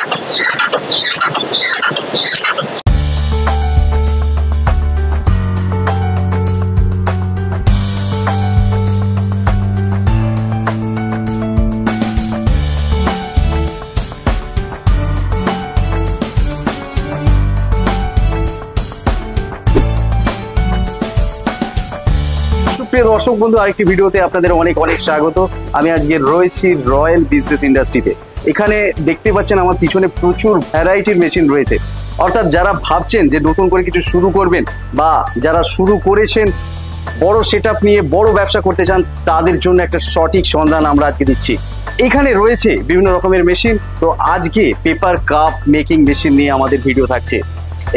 প্রিয় দর্শক বন্ধু, আরেকটি ভিডিওতে আপনাদের অনেক অনেক স্বাগত। আমি আজকে রয়েছি রয়্যাল বিজনেস ইন্ডাস্ট্রিতে। এখানে দেখতে পাচ্ছেন আমার পিছনে প্রচুর ভ্যারাইটির মেশিন রয়েছে। অর্থাৎ যারা ভাবছেন যে নতুন করে কিছু শুরু করবেন বা যারা শুরু করেছেন বড় সেটআপ নিয়ে বড় ব্যবসা করতে চান, তাদের জন্য একটা সঠিক সন্ধান আমরা আজকে দিচ্ছি। এখানে রয়েছে বিভিন্ন রকমের মেশিন। তো আজকে পেপার কাপ মেকিং মেশিন নিয়ে আমাদের ভিডিও থাকছে।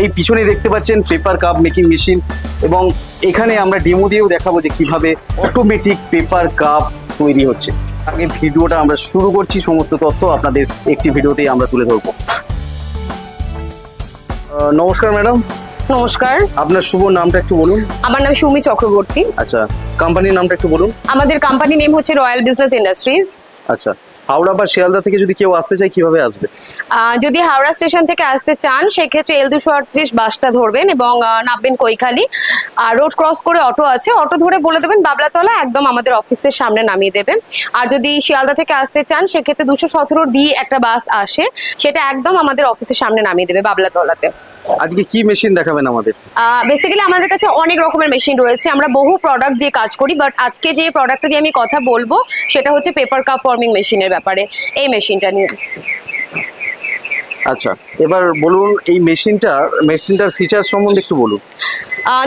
এই পিছনে দেখতে পাচ্ছেন পেপার কাপ মেকিং মেশিন, এবং এখানে আমরা ডেমো দিয়েও দেখাবো যে কিভাবে অটোমেটিক পেপার কাপ তৈরি হচ্ছে। আগে ভিডিওটা আমরা শুরু করছি, সমস্ত তথ্য আপনাদের একটি ভিডিওতেই আমরা তুলে ধরবো। নমস্কার ম্যাডাম। নমস্কার। আপনার শুভ নামটা একটু বলুন। আমার নাম সুমি চক্রবর্তী। আচ্ছা, কোম্পানির নামটা একটু বলুন। আমাদের কোম্পানি নেম হচ্ছে রয়্যাল বিজনেস ইন্ডাস্ট্রিজ। আচ্ছা, হাওড়া বা শিয়ালদা থেকে যদি কেউ আসতে চায় কিভাবে আসবে? যদি হাওড়া স্টেশন থেকে আসতে চান সেক্ষেত্রে L238 বাসটা ধরবেন এবং নামবেন কৈখালি। আর রোড ক্রস করে অটো আছে, অটো ধরে বলে দেবেন বাবলাতলা, একদম আমাদের অফিসের সামনে নামিয়ে দেবে। আর যদি শিয়ালদা থেকে আসতে চান সেক্ষেত্রে 217D একটা বাস আসে, সেটা একদম আমাদের অফিসের সামনে নামিয়ে দেবে বাবলাতলাতে। আজকে কি মেশিন দেখাবেন আমাদের? বেসিক্যালি আমাদের কাছে অনেক রকমের মেশিন রয়েছে, আমরা বহু প্রোডাক্ট দিয়ে কাজ করি, বাট আজকে যে প্রোডাক্টটা দিয়ে আমি কথা বলবো সেটা হচ্ছে পেপার কাপ ফর্মিং মেশিনের ব্যাপারে, এই মেশিনটা নিয়ে। আচ্ছা, এবার বলুন এই মেশিনটার ফিচার সম্বন্ধে একটু বলুন।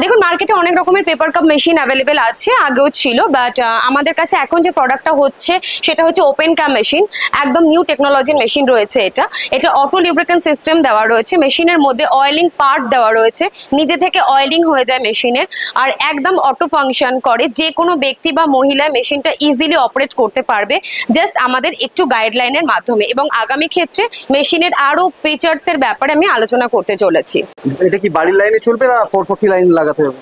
দেখুন, মার্কেটে অনেক রকমের পেপার কাপ মেশিন অ্যাভেলেবেল আছে, আগেও ছিল, বাট আমাদের কাছে এখন যে প্রোডাক্টটা হচ্ছে সেটা হচ্ছে ওপেন কাপ মেশিন। একদম নিউ টেকনোলজির মেশিন রয়েছে এটা অটো লিউব্রিকেন্ট সিস্টেম দেওয়া রয়েছে, মেশিনের মধ্যে অয়েলিং পার্ট দেওয়া রয়েছে, নিজে থেকে অয়েলিং হয়ে যায় মেশিনের, আর একদম অটো ফাংশন করে। যে কোনো ব্যক্তি বা মহিলা মেশিনটা ইজিলি অপারেট করতে পারবে জাস্ট আমাদের একটু গাইডলাইনের মাধ্যমে। এবং আগামী ক্ষেত্রে মেশিনের আরো ফিচার্স এর ব্যাপারে আমি আলোচনা করতে চলেছি। এটা কি বাড়ির লাইনে চলবে না 440 লাইন লাগাতে হবে?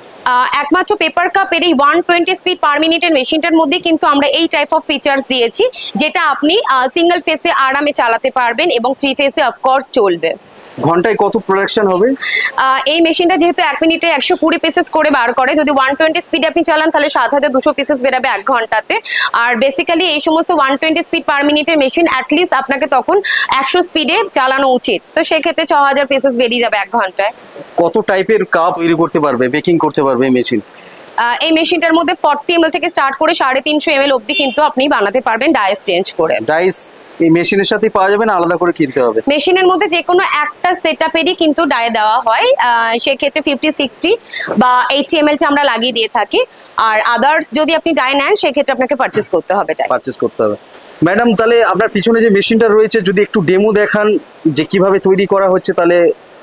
একমাত্র পেপার কাপের এই 120 স্পিড পার মিনিটের মেশিনটার মধ্যে কিন্তু আমরা এই টাইপ অফ ফিচার্স দিয়েছি, যেটা আপনি সিঙ্গেল ফেসে আরামে চালাতে পারবেন এবং 3 ফেসে অফকোর্স চলবে। ঘন্টায় কত প্রোডাকশন হবে? এই মেশিনটা যেহেতু 1 মিনিটে 120 পিসেস করে বার করে, যদি 120 স্পিডে আপনি চালান তাহলে 7200 পিসেস বেরাবে 1 ঘন্টাতে। আর বেসিক্যালি এই সমস্ত 120 স্পিড পার মিনিটের মেশিন অ্যাটলিস্ট আপনাকে তখন 100 স্পিডে চালানো উচিত, তো সেক্ষেত্রে 6000 পিসেস বেরিয়ে যাবে 1 ঘন্টায়। কত টাইপের কাপ তৈরি করতে পারবে, বেকিং করতে পারবে এই মেশিন? এই মেশিনটার মধ্যে 40 ml থেকে স্টার্ট করে 350 ml অবধি কিন্তু আপনি বানাতে পারবেন ডাইস চেঞ্জ করে। ডাইস এই মেশিনের সাথেই পাওয়া যাবে না আলাদা করে কিনতে হবে? মেশিনের মধ্যে যে কোনো একটা সেটআপেরই কিন্তু ডাই দেওয়া হয়, সেক্ষেত্রে 50, 60 বা 80 ml টা আমরা লাগিয়ে দিয়ে থাকি। আর আদার্স যদি আপনি ডাই নেন সেক্ষেত্রে আপনাকে পারচেজ করতে হবে। ম্যাডাম, তাহলে আপনার পিছনে যে মেশিনটা রয়েছে যদি একটু ডেমো দেখান যে কিভাবে তৈরি করা হচ্ছে, তাহলে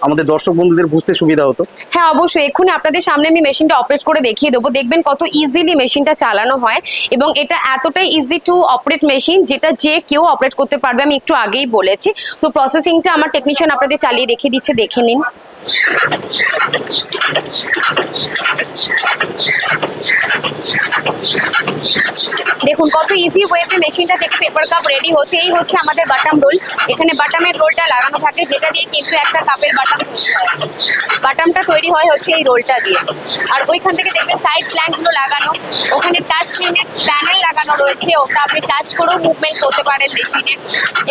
আমাদের দর্শক বন্ধুদের বুঝতে সুবিধা হতো। হ্যাঁ, অবশ্যই। এক্ষুনি আপনাদের সামনে আমি মেশিনটা অপারেট করে দেখিয়ে দেবো, দেখবেন কত ইজিলি মেশিনটা চালানো হয়। এবং এটা এতটাই ইজি টু অপারেট মেশিন যেটা যে কেউ অপারেট করতে পারবে, আমি একটু আগেই বলেছি। তো প্রসেসিংটা আমার টেকনিশিয়ান আপনাদের চালিয়ে দেখিয়ে দিচ্ছে, দেখে নিন। দেখুন কত ইজি ওয়েতে মেশিনটা থেকে পেপার কাপ রেডি হচ্ছে। এই হচ্ছে আমাদের বাটাম রোল, এখানে বাটামের রোলটা লাগানো থাকে, যেটা দিয়ে কিন্তু একটা কাপের বাটাম তৈরি হয়। বাটামটা তৈরি হয় হচ্ছে এই রোলটা দিয়ে। আর ওইখান থেকে দেখবেন সাইড প্ল্যাঙ্কগুলো লাগানো, ওখানে টাচ স্ক্রিনের প্যানেল লাগানো রয়েছে, ওটা আপনি টাচ করেও মুভমেন্ট করতে পারেন মেশিনে।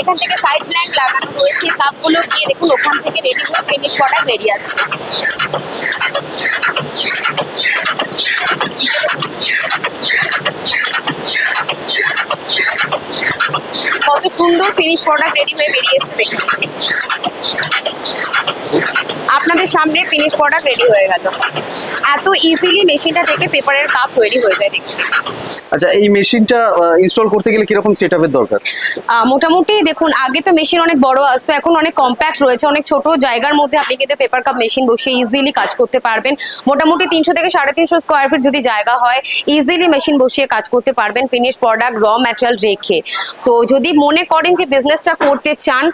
এখান থেকে সাইড প্ল্যাঙ্ক লাগানো রয়েছে, কাপগুলো দিয়ে দেখুন ওখান থেকে রেডি হয়ে ফিনিশ প্রোডাক্ট বেরিয়ে আসছে। কত সুন্দর ফিনিশ প্রোডাক্ট রেডি হয়ে বেরিয়ে এসেছে দেখুন। আপনাদের সামনে ফিনিশ প্রোডাক্ট রেডি হয়ে গেল। এত ইজিলি মেশিনটা থেকে পেপারের কাপ তৈরি হয়ে যায় দেখুন। আচ্ছা, এই মেশিনটা ইনস্টল করতে গেলে কিরকম সেটআপের দরকার? মোটামুটি দেখুন, আগে তো মেশিন অনেক বড় আসতো, এখন অনেক কম্প্যাক্ট রয়েছে, অনেক ছোট জায়গার মধ্যে আপনি কিন্তু পেপার কাপ মেশিন বসিয়ে ইজিলি কাজ করতে পারবেন। মোটামুটি 300 থেকে 350 স্কোয়ার ফিট যদি জায়গা হয়, ইজিলি মেশিন বসিয়ে কাজ করতে পারবেন ফিনিশ প্রোডাক্ট র ম্যাটেরিয়াল রেখে। তো যদি মনে করেন যে বিজনেসটা করতে চান,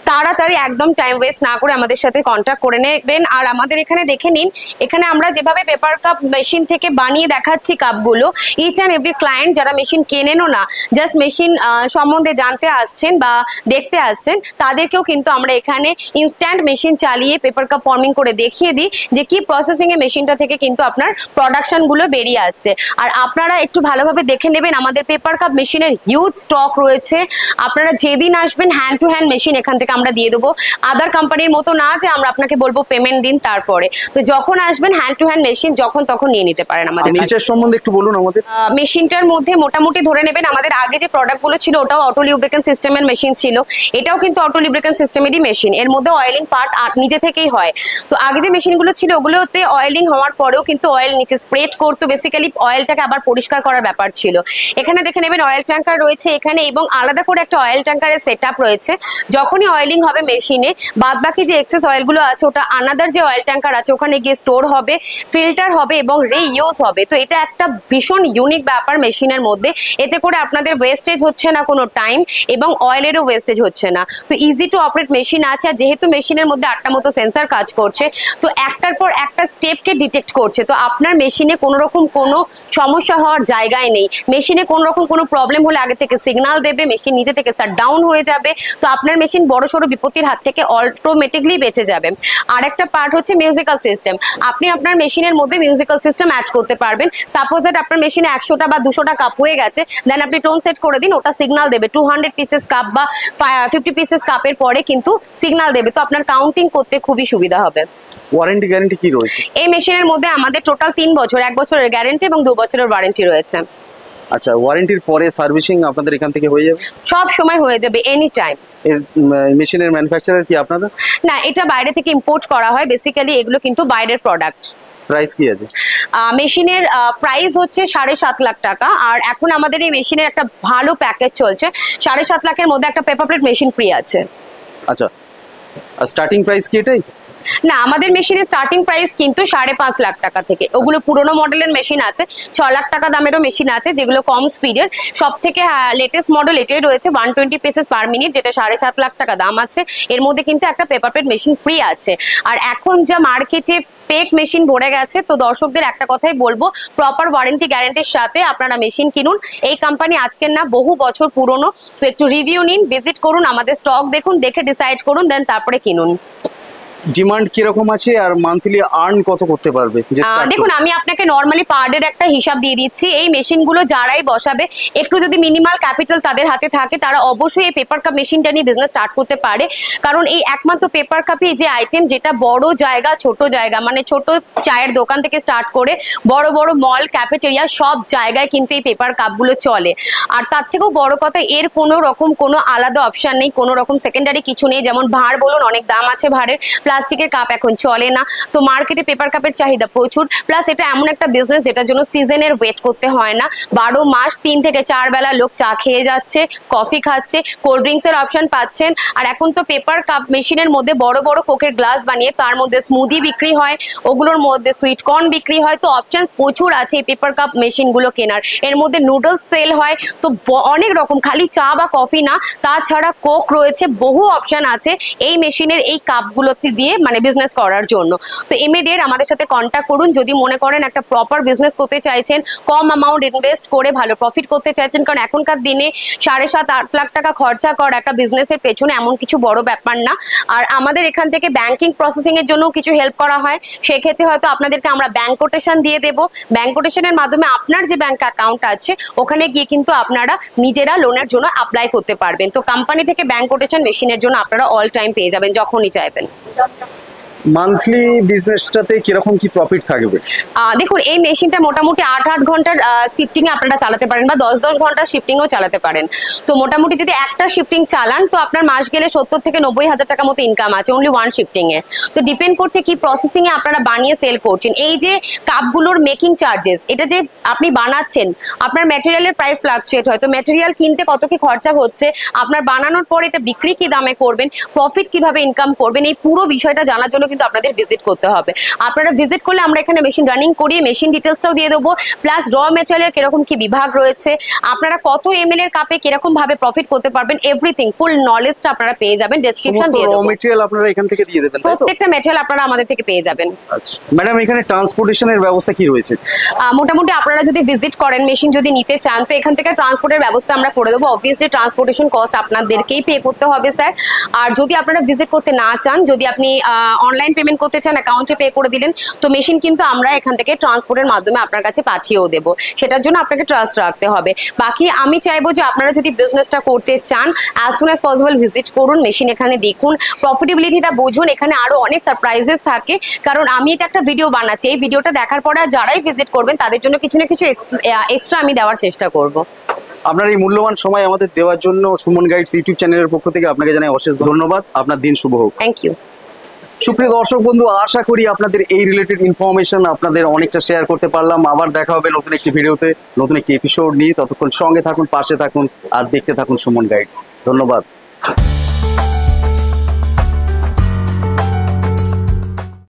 তাড়াতাড়ি একদম টাইম ওয়েস্ট না করে আমাদের সাথে কন্ট্যাক্ট করে নেন। নেবেন। আর আমাদের এখানে দেখে নিন, এখানে আমরা যেভাবে পেপার কাপ মেশিন থেকে বানিয়ে দেখাচ্ছি কাপগুলো, ইচ অ্যান্ড এভরি ক্লায়েন্ট যারা মেশিন কেনেনও না, জাস্ট মেশিন সম্বন্ধে জানতে আসছেন বা দেখতে আসছেন, তাদেরকেও কিন্তু আমরা এখানে ইনস্ট্যান্ট মেশিন চালিয়ে পেপার কাপ ফর্মিং করে দেখিয়ে দিই যে কি প্রসেসিং এ মেশিনটা থেকে কিন্তু আপনার প্রোডাকশন গুলো বেরিয়ে আসছে। আর আপনারা একটু ভালোভাবে দেখে নেবেন, আমাদের পেপার কাপ মেশিনের হিউজ স্টক রয়েছে। আপনারা যেদিন আসবেন হ্যান্ড টু হ্যান্ড মেশিন এখান থেকে আমরা দিয়ে দেবো। আদার কোম্পানির মতো না যে আমরা আপনাকে বলবো পেমেন্ট দিন তারপরে। তো যখন আসবেন হ্যান্ড টু হ্যান্ড মেশিন যখন তখন নিয়ে নিতে পারেন আমাদের কাছে। ফিচার সম্বন্ধে একটু বলুন আমাদের। মেশিনটার মধ্যে মোটামুটি ধরে নেবেন, আমাদের আগে যে প্রোডাক্টগুলো ছিল ওটাও অটো লিউব্রিকেন্ট সিস্টেমের মেশিন ছিল, এটাও কিন্তু অটো লিউব্রিকেন্ট সিস্টেমেরই মেশিন। এর মধ্যে অয়েলিং পার্ট নিজে থেকেই হয়। তো আগে যে মেশিনগুলো ছিল ওগুলোতে অয়েলিং হওয়ার পরেও কিন্তু অয়েল নিচে স্প্রেড করতো, বেসিক্যালি অয়েলটাকে আবার পরিষ্কার করার ব্যাপার ছিল। এখানে দেখে নেবেন অয়েল ট্যাঙ্কার রয়েছে এখানে, এবং আলাদা করে একটা অয়েল ট্যাঙ্কারের সেট আপ রয়েছে। যখনই অয়েলিং হবে মেশিনে, বাদ বাকি যে এক্সেস অয়েলগুলো আছে ওটা আনাদার যে অয়েল ট্যাঙ্কার আছে ওখানে গিয়ে স্টোর হবে, ফিল্টার হবে এবং রিইউজ হবে। তো এটা একটা ভীষণ ইউনিক ব্যাপার মেশিনের মধ্যে। এতে করে আপনাদের ওয়েস্টেজ হচ্ছে না কোনো টাইম, এবং অয়েলেরও ওয়েস্টেজ হচ্ছে না। তো ইজি টু অপারেট মেশিন আছে। আর যেহেতু মেশিনের মধ্যে 8টা মতো সেন্সর কাজ করছে, তো একটার পর একটা স্টেপকে ডিটেক্ট করছে। তো আপনার মেশিনে কোনো রকম কোনো সমস্যা হওয়ার জায়গায় নেই। মেশিনে কোনো রকম কোনো প্রবলেম হলে আগে থেকে সিগন্যাল দেবে, মেশিন নিজে থেকে শাট ডাউন হয়ে যাবে। তো আপনার মেশিন বড়সড় বিপত্তির হাত থেকে অটোমেটিকলি বেঁচে যাবে। আর একটা পার্ট হচ্ছে মিউজিক্যাল সিস্টেম। আপনি আপনার মেশিনের মধ্যে মিউজিক্যাল সিস্টেম অ্যাড করতে পারবেন। সাপোজ দ্যাট আপনার মেশিনে 100টা বা 200টা কাপ হয়ে গেছে, দেন আপনি টোন সেট করে দিন, ওটা সিগন্যাল দেবে। 200 পিসেস কাপ বা 50 পিসেস কাপের পরে কিন্তু সিগন্যাল দেবে। তো আপনার কাউন্টিং করতে খুবই সুবিধা হবে। ওয়ারেন্টি গ্যারান্টি কি রয়েছে এই মেশিনের মধ্যে? আমাদের টোটাল 3 বছর, 1 বছরের গ্যারান্টি এবং 2 বছরের ওয়ারেন্টি রয়েছে। আচ্ছা, ওয়ারেন্টির পরে সার্ভিসিং আপনাদের এখান থেকে হয়ে যাবে? সব সময় হয়ে যাবে, এনি টাইম। এর মেশিনের ম্যানুফ্যাকচারার কি আপনারা? না, এটা বাইরে থেকে ইম্পোর্ট করা হয়। বেসিক্যালি এগুলো কিন্তু বাইরের প্রোডাক্ট। প্রাইস কি আছে? মেশিনের প্রাইস হচ্ছে 7.5 লাখ টাকা। আর এখন আমাদের এই মেশিনের একটা ভালো প্যাকেজ চলছে, 7.5 লাখের মধ্যে একটা পেপার প্লেট মেশিন ফ্রি আছে। আচ্ছা, আর স্টার্টিং প্রাইস কি এটাই? না, আমাদের মেশিনের স্টার্টিং প্রাইস কিন্তু 5.5 লাখ টাকা থেকে। ওগুলো পুরোনো মডেলের মেশিন আছে, 6 লাখ টাকা দামেরও মেশিন আছে যেগুলো কম স্পিডের। সব থেকে লেটেস্ট মডেল এটাই রয়েছে, 120 পিসেস পার মিনিট, যেটা 7.5 লাখ টাকা দাম আছে। এর মধ্যে কিন্তু একটা পেপার প্লেট মেশিন ফ্রি আছে। আর এখন যা মার্কেটে ফেক মেশিন ভরে গেছে, তো দর্শকদের একটা কথাই বলবো, প্রপার ওয়ারেন্টি গ্যারান্টির সাথে আপনারা মেশিন কিনুন। এই কোম্পানি আজকের না, বহু বছর পুরনো। তো একটু রিভিউ নিন, ভিজিট করুন, আমাদের স্টক দেখুন, দেখে ডিসাইড করুন, দেন তারপরে কিনুন। ডিমান্ড কিরকম আছে আর মান্থলি আর্ন কত করতে পারবে? দেখুন, আমি আপনাকে নর্মালি পার ডে একটা হিসাব দিয়ে দিচ্ছি। এই মেশিনগুলো যারাই বসাবে, একটু যদি মিনিমাল ক্যাপিটাল তাদের হাতে থাকে, তারা অবশ্যই এই পেপার কাপ মেশিনটা নিয়ে বিজনেস স্টার্ট করতে পারে। কারণ এই একমাত্র পেপার কাপই যে আইটেম যেটা বড় জায়গা ছোট জায়গা, মানে ছোট চায়ের দোকান থেকে স্টার্ট করে বড় বড় মল, ক্যাফেটেরিয়া, সব জায়গায় কিন্তু এই পেপার কাপগুলো চলে। আর তার থেকেও বড় কথা, এর কোনো রকম কোনো আলাদা অপশন নেই, কোনো রকম সেকেন্ডারি কিছু নেই। যেমন ভাঁড় বলুন, অনেক দাম আছে ভাঁড়ের, প্লাস্টিকের কাপ এখন চলে না। তো মার্কেটে পেপার কাপের চাহিদা প্রচুর। প্লাস এটা এমন একটা বিজনেস যেটার জন্য সিজনের ওয়েট করতে হয় না। 12 মাস 3 থেকে 4 বেলা লোক চা খেয়ে যাচ্ছে, কফি খাচ্ছে, কোল্ড ড্রিঙ্কস এর অপশন পাচ্ছেন। আর এখন তো পেপার কাপ মেশিনের মধ্যে বড় বড় কোকের গ্লাস বানিয়ে তার মধ্যে স্মুদি বিক্রি হয়, ওগুলোর মধ্যে সুইট কর্ন বিক্রি হয়। তো অপশন প্রচুর আছে এই পেপার কাপ মেশিনগুলো কেনার। এর মধ্যে নুডলস সেল হয়। তো অনেক রকম, খালি চা বা কফি না, তাছাড়া কোক রয়েছে, বহু অপশন আছে এই মেশিনের এই কাপগুলোতে দিয়ে মানে বিজনেস করার জন্য। তো ইমিডিয়েট আমাদের সাথে কন্ট্যাক্ট করুন যদি মনে করেন একটা প্রপার বিজনেস করতে চাইছেন, কম অ্যামাউন্ট ইনভেস্ট করে ভালো প্রফিট করতে চাইছেন। কারণ এখনকার দিনে 7.5-8 লাখ টাকা খরচা করা একটা বিজনেসের পেছনে এমন কিছু বড় ব্যাপার না। আর আমাদের এখান থেকে ব্যাংকিং প্রসেসিং এর জন্য কিছু হেল্প করা হয়। সেক্ষেত্রে হয়তো আপনাদেরকে আমরা ব্যাংক কোটেশন দিয়ে দেবো। ব্যাংক কোটেশনের মাধ্যমে আপনার যে ব্যাংক অ্যাকাউন্ট আছে ওখানে গিয়ে কিন্তু আপনারা নিজেরা লোনের জন্য অ্যাপ্লাই করতে পারবেন। তো কোম্পানি থেকে ব্যাংক কোটেশন মেশিনের জন্য আপনারা অল টাইম পেয়ে যাবেন যখনই চাইবেন। মান্থলি বিজনেসটাতে কিরকম কি প্রফিট থাকবে? দেখুন, এই মেশিনটা মোটামুটি 8 ঘন্টার শিফটিং এ আপনারা চালাতে পারেন বা 10 ঘন্টার শিফটিংও চালাতে পারেন। তো মোটামুটি যদি একটা শিফটিং চালান তো আপনার মাস গেলে 70 থেকে 90 হাজার টাকা মতো ইনকাম আছে অনলি ওয়ান শিফটিং এ। তো ডিপেন্ড করছে কি প্রসেসিং এ আপনারা বানিয়ে সেল করছেন। এই যে কাপগুলোর মেকিং চার্জেস, এটা যে আপনি বানাচ্ছেন, আপনার ম্যাটেরিয়ালের প্রাইস ফ্লাকচুয়েট হয়। তো ম্যাটেরিয়াল কিনতে কত কি খরচা হচ্ছে, আপনার বানানোর পর এটা বিক্রি কি দামে করবেন, প্রফিট কিভাবে ইনকাম করবেন, এই পুরো বিষয়টা জানার জন্য কিন্তু আপনাদের ভিজিট করতে হবে। আপনারা ভিজিট করলে আমরা এখানে মেশিন রানিং করি, মেশিন ডিটেলসটাও দিয়ে দেবো, প্লাস র মেটেরিয়ালের কিরকম কি বিভাগ রয়েছে, আপনারা কত ml এর কাপে কিরকম ভাবে প্রফিট করতে পারবেন, এভরিথিং ফুল নলেজটা আপনারা পেয়ে যাবেন। ডেসক্রিপশন দিয়ে র দেবো, মেটেরিয়াল আপনারা এখান থেকে দিয়ে দেবেন, তাই তো? প্রত্যেকটা মেটেরিয়াল আপনারা আমাদের থেকে পেয়ে যাবেন। আচ্ছা ম্যাডাম, এখানে ট্রান্সপোর্টেশনের ব্যবস্থা কি রয়েছে? মোটামুটি আপনারা যদি ভিজিট করেন, মেশিন যদি নিতে চান, তো এখান থেকে ট্রান্সপোর্টের ব্যবস্থা আমরা করে দেবো। অবভিয়াসলি ট্রান্সপোর্টেশন কস্ট আপনাদেরকেই পে করতে হবে স্যার। আর যদি আপনারা ভিজিট করতে না চান, যদি আপনি অনলাইন পেমেন্ট করতে চান, অ্যাকাউন্টে পে করে দিলেন, তো মেশিন কিন্তু আমরা এখান থেকে ট্রান্সপোর্টের মাধ্যমে আপনার কাছে পাঠিয়েও দেবো। সেটার জন্য আপনাকে ট্রাস্ট রাখতে হবে। বাকি আমি চাইবো যে আপনারা যদি বিজনেসটা করতে চান, as soon as possible visit করুন, মেশিন এখানে দেখুন, প্রফিটেবিলিটিটা বুঝুন। এখানে আরো অনেক সারপ্রাইজেস থাকে, কারণ আমি এটা একটা ভিডিও বানাচ্ছি। এই ভিডিওটা দেখার পরে যারাই ভিজিট করবেন তাদের জন্য কিছু না কিছু এক্সট্রা আমি দেওয়ার চেষ্টা করব। আপনার এই মূল্যবান সময় আমাদের দেওয়ার জন্য সুমন গাইডস ইউটিউব চ্যানেলের পক্ষ থেকে আপনাকে জানাই অশেষ ধন্যবাদ। আপনার দিন শুভ হোক। Thank you. সুপ্রিয় দর্শক বন্ধু, আশা করি আপনাদের এই রিলেটেড ইনফরমেশন আপনাদের অনেকটা শেয়ার করতে পারলাম। আবার দেখা হবে নতুন একটি ভিডিওতে, নতুন একটি এপিসোড নিয়ে। ততক্ষণ সঙ্গে থাকুন, পাশে থাকুন আর দেখতে থাকুন সুমন গাইডস। ধন্যবাদ।